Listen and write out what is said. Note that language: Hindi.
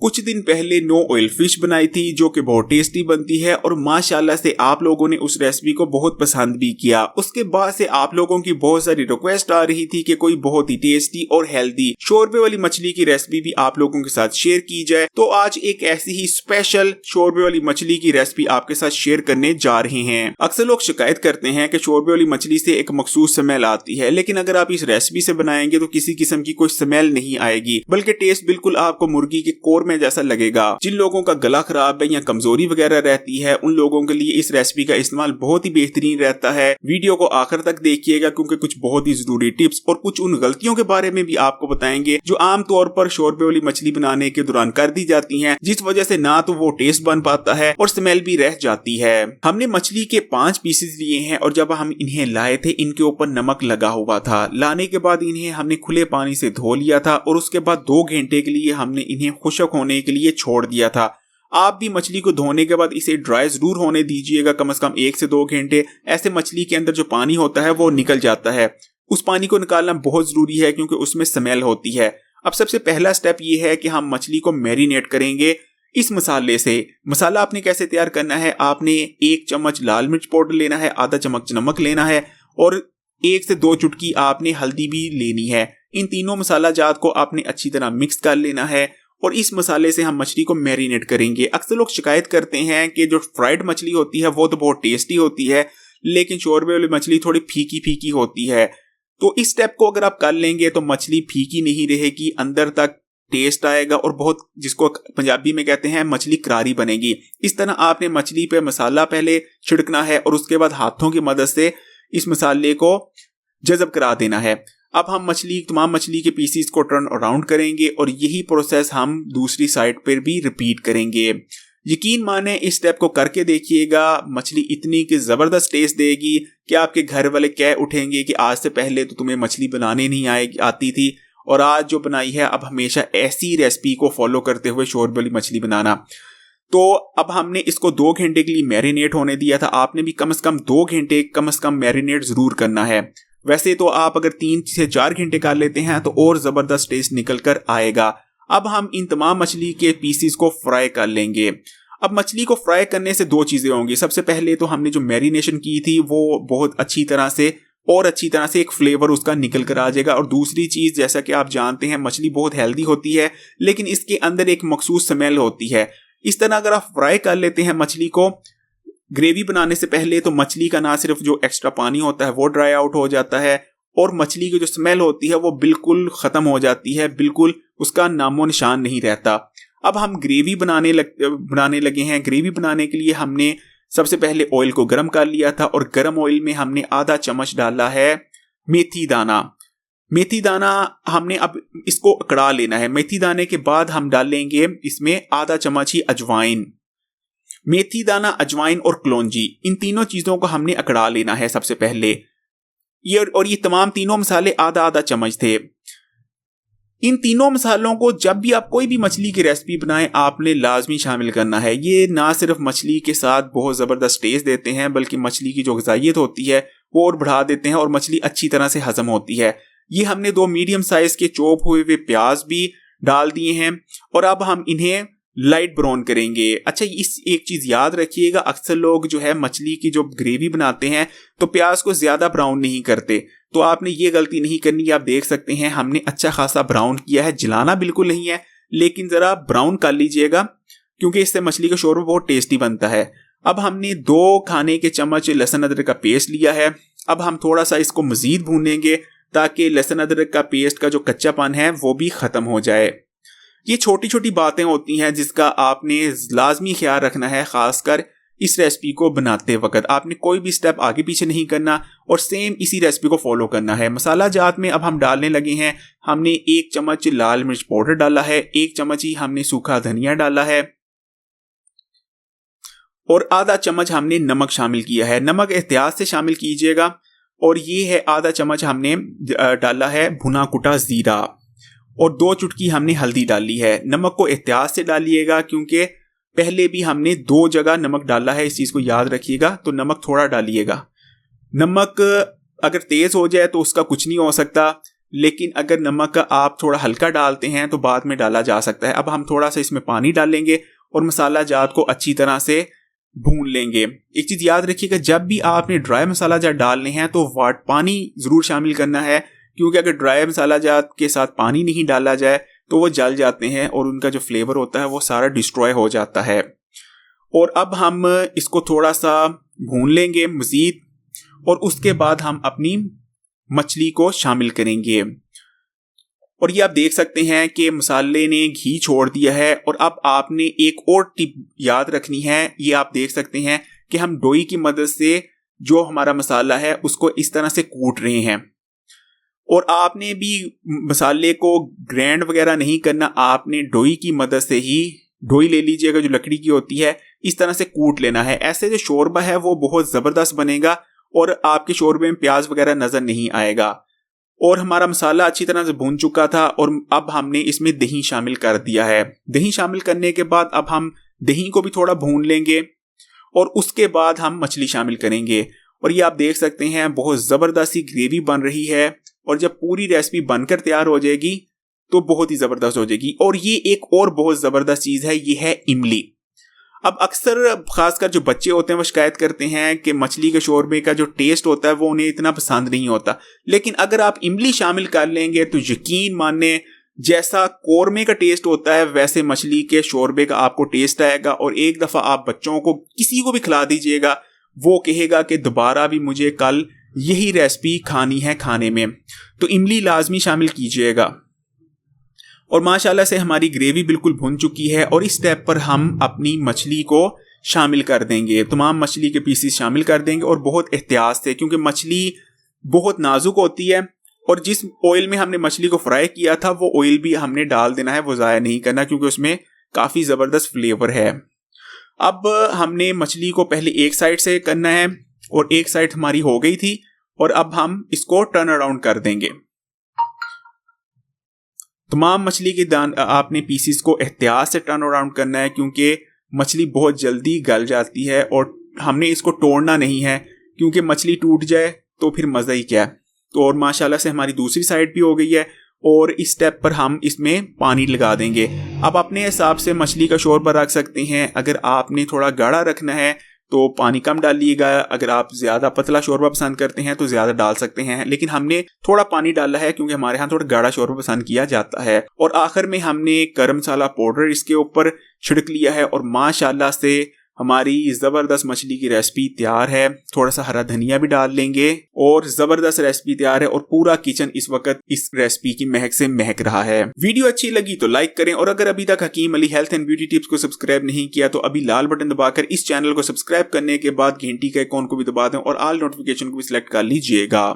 कुछ दिन पहले नो ऑयल फिश बनाई थी जो कि बहुत टेस्टी बनती है और माशाल्लाह से आप लोगों ने उस रेसिपी को बहुत पसंद भी किया। उसके बाद से आप लोगों की बहुत सारी रिक्वेस्ट आ रही थी कि कोई बहुत ही टेस्टी और हेल्दी शोरबे वाली मछली की रेसिपी भी आप लोगों के साथ शेयर की जाए। तो आज एक ऐसी ही स्पेशल शोरबे वाली मछली की रेसिपी आपके साथ शेयर करने जा रहे हैं। अक्सर लोग शिकायत करते हैं कि शोरबे वाली मछली से एक मखसूस स्मेल आती है, लेकिन अगर आप इस रेसिपी से बनाएंगे तो किसी किस्म की कोई स्मेल नहीं आएगी, बल्कि टेस्ट बिल्कुल आपको मुर्गी के कोर में जैसा लगेगा। जिन लोगों का गला खराब है या कमजोरी वगैरह रहती है उन लोगों के लिए इस रेसिपी का इस्तेमाल बहुत ही बेहतरीन रहता है। वीडियो को आखिर तक देखिएगा क्योंकि कुछ बहुत ही जरूरी टिप्स और कुछ उन गलतियों के बारे में भी आपको बताएंगे जो आम तौर पर शोरबे वाली मछली बनाने के दौरान कर दी जाती हैं, जिस वजह से ना तो वो टेस्ट बन पाता है और स्मेल भी रह जाती है। हमने मछली के 5 पीसेस लिए हैं और जब हम इन्हें लाए थे इनके ऊपर नमक लगा हुआ था। लाने के बाद इन्हें हमने खुले पानी से धो लिया था और उसके बाद 2 घंटे के लिए हमने इन्हें खुश्क होने के लिए छोड़ दिया था। आप भी मछली को धोने के बाद इसे ड्राई जरूर होने दीजिएगा, कम से कम 1 से 2 घंटे। ऐसे मछली के अंदर जो पानी होता है वो निकल जाता है। उस पानी को निकालना बहुत जरूरी है क्योंकि उसमें स्मेल होती है। अब सबसे पहला स्टेप ये है कि हम मछली को मैरिनेट करेंगे इस मसाले से। मसाला आपने कैसे तैयार करना है, आपने 1 चम्मच लाल मिर्च पाउडर लेना है, आधा चम्मच नमक लेना है और 1 से 2 चुटकी आपने हल्दी भी लेनी है। इन तीनों मसाला जात को आपने अच्छी तरह मिक्स कर लेना है और इस मसाले से हम मछली को मैरिनेट करेंगे। अक्सर लोग शिकायत करते हैं कि जो फ्राइड मछली होती है वो तो बहुत टेस्टी होती है, लेकिन शोरबे वाली मछली थोड़ी फीकी फीकी होती है। तो इस स्टेप को अगर आप कर लेंगे तो मछली फीकी नहीं रहेगी, अंदर तक टेस्ट आएगा और बहुत, जिसको पंजाबी में कहते हैं, मछली करारी बनेगी। इस तरह आपने मछली पे मसाला पहले छिड़कना है और उसके बाद हाथों की मदद से इस मसाले को जज़ब करा देना है। अब हम तमाम मछली के पीसीस को टर्न अराउंड करेंगे और यही प्रोसेस हम दूसरी साइड पर भी रिपीट करेंगे। यकीन माने इस स्टेप को करके देखिएगा, मछली इतनी कि जबरदस्त टेस्ट देगी कि आपके घर वाले कह उठेंगे कि आज से पहले तो तुम्हें मछली बनाने नहीं आती थी और आज जो बनाई है अब हमेशा ऐसी रेसिपी को फॉलो करते हुए शोरबे वाली मछली बनाना। तो अब हमने इसको 2 घंटे के लिए मैरिनेट होने दिया था। आपने भी कम से कम 2 घंटे कम से कम मैरिनेट जरूर करना है। वैसे तो आप अगर 3 से 4 घंटे कर लेते हैं तो और जबरदस्त टेस्ट निकल कर आएगा। अब हम इन तमाम मछली के पीसीस को फ्राई कर लेंगे। अब मछली को फ्राई करने से 2 चीजें होंगी। सबसे पहले तो हमने जो मैरिनेशन की थी वो बहुत अच्छी तरह से एक फ्लेवर उसका निकल कर आ जाएगा। और दूसरी चीज, जैसा कि आप जानते हैं मछली बहुत हेल्दी होती है लेकिन इसके अंदर एक मखसूस स्मेल होती है। इस तरह अगर आप फ्राई कर लेते हैं मछली को ग्रेवी बनाने से पहले तो मछली का ना सिर्फ जो एक्स्ट्रा पानी होता है वो ड्राई आउट हो जाता है और मछली की जो स्मेल होती है वो बिल्कुल खत्म हो जाती है, बिल्कुल उसका नामो निशान नहीं रहता। अब हम ग्रेवी बनाने लगे हैं। ग्रेवी बनाने के लिए हमने सबसे पहले ऑयल को गर्म कर लिया था और गर्म ऑयल में हमने आधा चम्मच डाला है मेथी दाना। मेथी दाना हमने अब इसको अकड़ा लेना है। मेथी दाने के बाद हम डालेंगे इसमें आधा चम्मच ही अजवाइन। मेथी दाना, अजवाइन और कलौंजी, इन तीनों चीजों को हमने अकड़ा लेना है सबसे पहले। ये तमाम तीनों मसाले आधा आधा चम्मच थे। इन तीनों मसालों को जब भी आप कोई भी मछली की रेसिपी बनाएं आपने लाजमी शामिल करना है। ये ना सिर्फ मछली के साथ बहुत जबरदस्त टेस्ट देते हैं बल्कि मछली की जो ग़िज़ाइयत होती है वो और बढ़ा देते हैं और मछली अच्छी तरह से हजम होती है। ये हमने 2 मीडियम साइज के चॉप हुए हुए प्याज भी डाल दिए हैं और अब हम इन्हें लाइट ब्राउन करेंगे। अच्छा, इस एक चीज याद रखिएगा, अक्सर लोग जो है मछली की जो ग्रेवी बनाते हैं तो प्याज को ज्यादा ब्राउन नहीं करते, तो आपने ये गलती नहीं करनी। आप देख सकते हैं हमने अच्छा खासा ब्राउन किया है, जलाना बिल्कुल नहीं है लेकिन जरा ब्राउन कर लीजिएगा क्योंकि इससे मछली का शोरबा बहुत टेस्टी बनता है। अब हमने 2 खाने के चम्मच लहसुन अदरक का पेस्ट लिया है। अब हम थोड़ा सा इसको मजीद भूनेंगे ताकि लहसुन अदरक का पेस्ट का जो कच्चापन है वो भी खत्म हो जाए। ये छोटी छोटी बातें होती हैं जिसका आपने लाजमी ख्याल रखना है, खासकर इस रेसिपी को बनाते वक्त। आपने कोई भी स्टेप आगे पीछे नहीं करना और सेम इसी रेसिपी को फॉलो करना है। मसाला जात में अब हम डालने लगे हैं। हमने 1 चम्मच लाल मिर्च पाउडर डाला है, 1 चम्मच ही हमने सूखा धनिया डाला है और आधा चम्मच हमने नमक शामिल किया है। नमक एहतियात से शामिल कीजिएगा। और ये है आधा चम्मच हमने डाला है भुना कुटा जीरा और 2 चुटकी हमने हल्दी डाली है। नमक को एहतियात से डालिएगा क्योंकि पहले भी हमने 2 जगह नमक डाला है, इस चीज को याद रखिएगा। तो नमक थोड़ा डालिएगा। नमक अगर तेज हो जाए तो उसका कुछ नहीं हो सकता, लेकिन अगर नमक आप थोड़ा हल्का डालते हैं तो बाद में डाला जा सकता है। अब हम थोड़ा सा इसमें पानी डालेंगे और मसाला जात को अच्छी तरह से भून लेंगे। एक चीज याद रखिएगा, जब भी आपने ड्राई मसाला जात डालने हैं तो पानी जरूर शामिल करना है, क्योंकि अगर ड्राई मसाला जात के साथ पानी नहीं डाला जाए तो वो जल जाते हैं और उनका जो फ्लेवर होता है वो सारा डिस्ट्रॉय हो जाता है। और अब हम इसको थोड़ा सा भून लेंगे मजीद, और उसके बाद हम अपनी मछली को शामिल करेंगे। और ये आप देख सकते हैं कि मसाले ने घी छोड़ दिया है। और अब आपने एक और टिप याद रखनी है, ये आप देख सकते हैं कि हम डोई की मदद से जो हमारा मसाला है उसको इस तरह से कूट रहे हैं। और आपने भी मसाले को ग्राइंड वगैरह नहीं करना, आपने डोई की मदद से ही, डोई ले लीजिएगा जो लकड़ी की होती है, इस तरह से कूट लेना है। ऐसे जो शोरबा है वो बहुत ज़बरदस्त बनेगा और आपके शोरबे में प्याज वगैरह नज़र नहीं आएगा। और हमारा मसाला अच्छी तरह से भून चुका था और अब हमने इसमें दही शामिल कर दिया है। दही शामिल करने के बाद अब हम दही को भी थोड़ा भून लेंगे और उसके बाद हम मछली शामिल करेंगे। और ये आप देख सकते हैं बहुत ज़बरदस्त सी ग्रेवी बन रही है, और जब पूरी रेसिपी बनकर तैयार हो जाएगी तो बहुत ही ज़बरदस्त हो जाएगी। और ये एक और बहुत ज़बरदस्त चीज़ है, ये है इमली। अब अक्सर खासकर जो बच्चे होते हैं वो शिकायत करते हैं कि मछली के शोरबे का जो टेस्ट होता है वो उन्हें इतना पसंद नहीं होता, लेकिन अगर आप इमली शामिल कर लेंगे तो यकीन माने जैसा कोरमे का टेस्ट होता है वैसे मछली के शोरबे का आपको टेस्ट आएगा। और एक दफ़ा आप बच्चों को किसी को भी खिला दीजिएगा, वो कहेगा कि दोबारा भी मुझे कल यही रेसिपी खानी है खाने में। तो इमली लाजमी शामिल कीजिएगा। और माशाल्लाह से हमारी ग्रेवी बिल्कुल भुन चुकी है और इस स्टेप पर हम अपनी मछली को शामिल कर देंगे। तमाम मछली के पीसेस शामिल कर देंगे और बहुत एहतियात से, क्योंकि मछली बहुत नाजुक होती है और जिस ऑयल में हमने मछली को फ्राई किया था वो ऑयल भी हमने डाल देना है, वो ज़ाया नहीं करना, क्योंकि उसमें काफ़ी ज़बरदस्त फ्लेवर है। अब हमने मछली को पहले एक साइड से करना है और एक साइड हमारी हो गई थी, और अब हम इसको टर्न अराउंड कर देंगे। तमाम मछली के आपने पीसीस को एहतियात से टर्न अराउंड करना है, क्योंकि मछली बहुत जल्दी गल जाती है और हमने इसको तोड़ना नहीं है, क्योंकि मछली टूट जाए तो फिर मज़ा ही क्या। तो और माशाल्लाह से हमारी दूसरी साइड भी हो गई है और इस स्टेप पर हम इसमें पानी लगा देंगे। अब अपने हिसाब से मछली का शोरबा रख सकते हैं। अगर आपने थोड़ा गाढ़ा रखना है तो पानी कम डालिएगा, अगर आप ज़्यादा पतला शोरबा पसंद करते हैं तो ज़्यादा डाल सकते हैं, लेकिन हमने थोड़ा पानी डाला है क्योंकि हमारे यहाँ थोड़ा गाढ़ा शोरबा पसंद किया जाता है। और आखिर में हमने गरम मसाला पाउडर इसके ऊपर छिड़क लिया है और माशाल्लाह से हमारी ज़बरदस्त मछली की रेसिपी तैयार है। थोड़ा सा हरा धनिया भी डाल लेंगे और ज़बरदस्त रेसिपी तैयार है और पूरा किचन इस वक्त इस रेसिपी की महक से महक रहा है। वीडियो अच्छी लगी तो लाइक करें और अगर अभी तक Hakim Ali health and beauty tips को सब्सक्राइब नहीं किया तो अभी लाल बटन दबाकर इस चैनल को सब्सक्राइब करने के बाद घंटी के आइकॉन को भी दबा दें और ऑल नोटिफिकेशन को भी सिलेक्ट कर लीजिएगा।